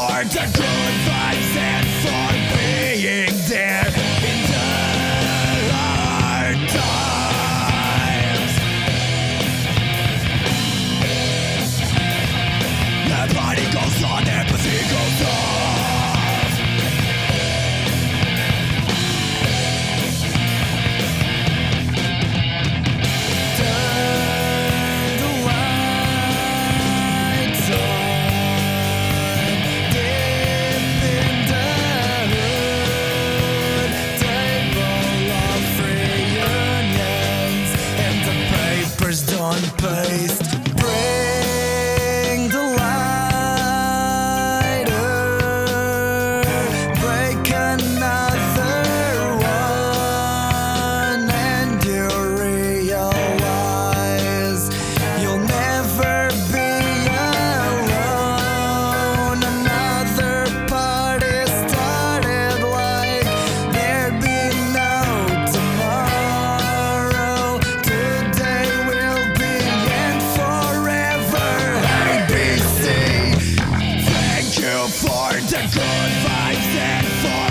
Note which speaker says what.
Speaker 1: for the good vibes and for being there in the hard times. The body goes on, empathy goes off. Turn the lights on, dip in the hood, table of reunions, and the papers don't paste. Bring the lighter, break another one, and you realize you'll never be alone. Another party started like there'd be no tomorrow. Today will be and forever. ABC, thank you for the good vibes and for